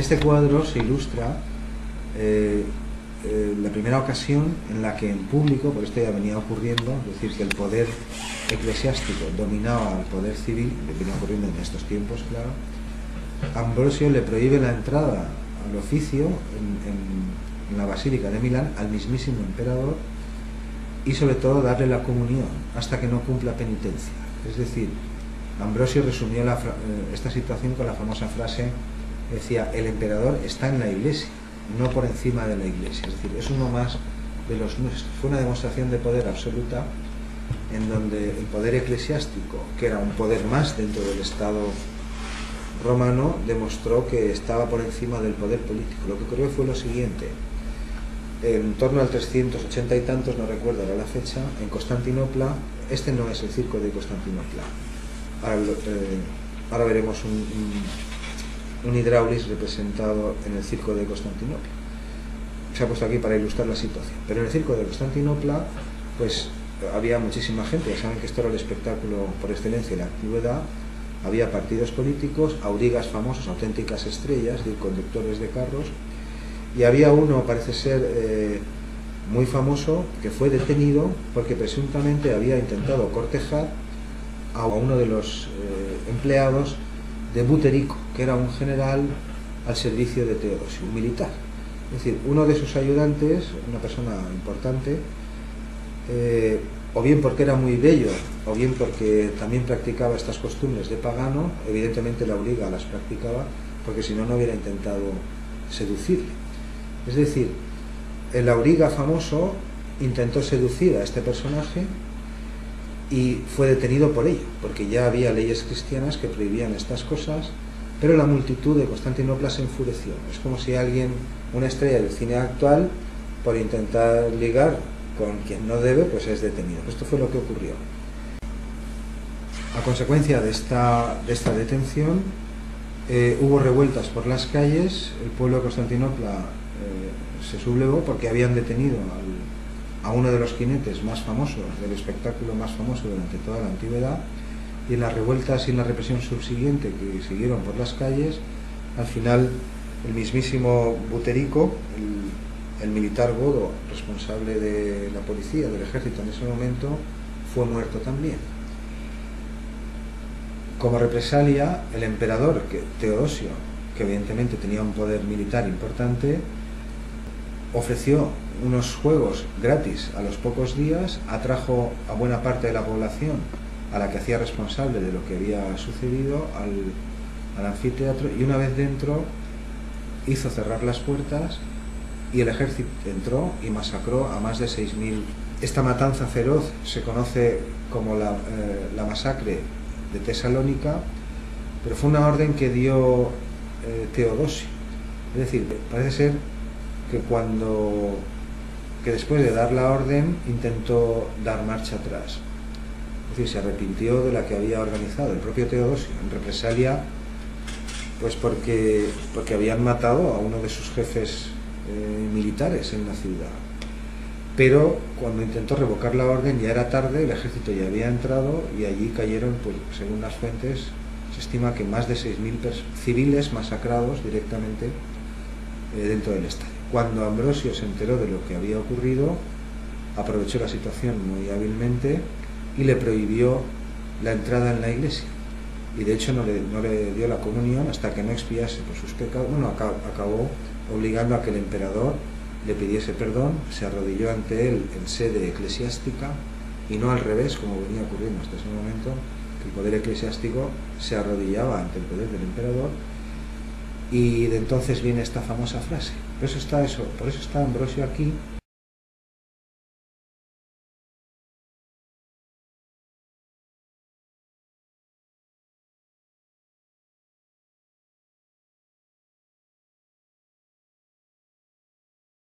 este cuadro se ilustra la primera ocasión en la que en público, por esto ya venía ocurriendo, es decir, que el poder eclesiástico dominaba al poder civil, venía ocurriendo en estos tiempos, claro. Ambrosio le prohíbe la entrada al oficio en la Basílica de Milán al mismísimo emperador, y sobre todo darle la comunión hasta que no cumpla penitencia. Es decir, Ambrosio resumió esta situación con la famosa frase, decía: el emperador está en la iglesia, no por encima de la iglesia. Es decir, es uno más de los nuestros. Fue una demostración de poder absoluta, en donde el poder eclesiástico, que era un poder más dentro del Estado romano, demostró que estaba por encima del poder político. Lo que ocurrió fue lo siguiente: en torno al 380 y tantos, no recuerdo ahora la fecha, en Constantinopla, este no es el circo de Constantinopla, ahora veremos un hidráulis representado en el circo de Constantinopla, se ha puesto aquí para ilustrar la situación, pero en el circo de Constantinopla pues había muchísima gente. Ya saben que esto era el espectáculo por excelencia de la antigüedad. Había partidos políticos, aurigas famosos, auténticas estrellas, de conductores de carros, y había uno, parece ser muy famoso, que fue detenido porque presuntamente había intentado cortejar a uno de los empleados de Buterico, que era un general al servicio de Teodosio, un militar. Es decir, uno de sus ayudantes, una persona importante, o bien porque era muy bello, o bien porque también practicaba estas costumbres de pagano, evidentemente la auriga las practicaba, porque si no, no hubiera intentado seducirle. Es decir, el auriga famoso intentó seducir a este personaje y fue detenido por ello, porque ya había leyes cristianas que prohibían estas cosas, pero la multitud de Constantinopla se enfureció. Es como si alguien, una estrella del cine actual, por intentar ligar con quien no debe, pues es detenido. Esto fue lo que ocurrió. A consecuencia de esta detención, hubo revueltas por las calles. El pueblo de Constantinopla se sublevó porque habían detenido a uno de los jinetes más famosos, del espectáculo más famoso durante toda la antigüedad, y en las revueltas y en la represión subsiguiente que siguieron por las calles, al final el mismísimo Buterico, el militar godo responsable de la policía, del ejército en ese momento, fue muerto también. Como represalia, el emperador Teodosio, que evidentemente tenía un poder militar importante, ofreció unos juegos gratis a los pocos días, atrajo a buena parte de la población a la que hacía responsable de lo que había sucedido al anfiteatro, y una vez dentro hizo cerrar las puertas y el ejército entró y masacró a más de 6.000. Esta matanza feroz se conoce como la masacre de Tesalónica, pero fue una orden que dio Teodosio. Es decir, parece ser que después de dar la orden intentó dar marcha atrás. Es decir, se arrepintió de la que había organizado el propio Teodosio, en represalia, pues porque habían matado a uno de sus jefes militares en la ciudad. Pero cuando intentó revocar la orden ya era tarde, el ejército ya había entrado y allí cayeron, pues, según las fuentes, se estima que más de 6.000 civiles masacrados directamente dentro del estadio. Cuando Ambrosio se enteró de lo que había ocurrido, aprovechó la situación muy hábilmente y le prohibió la entrada en la iglesia. Y de hecho no le dio la comunión hasta que no expiase por sus pecados. Bueno, acabó obligando a que el emperador le pidiese perdón, se arrodilló ante él en sede eclesiástica, y no al revés, como venía ocurriendo hasta ese momento, que el poder eclesiástico se arrodillaba ante el poder del emperador. Y de entonces viene esta famosa frase. Por eso está Ambrosio aquí,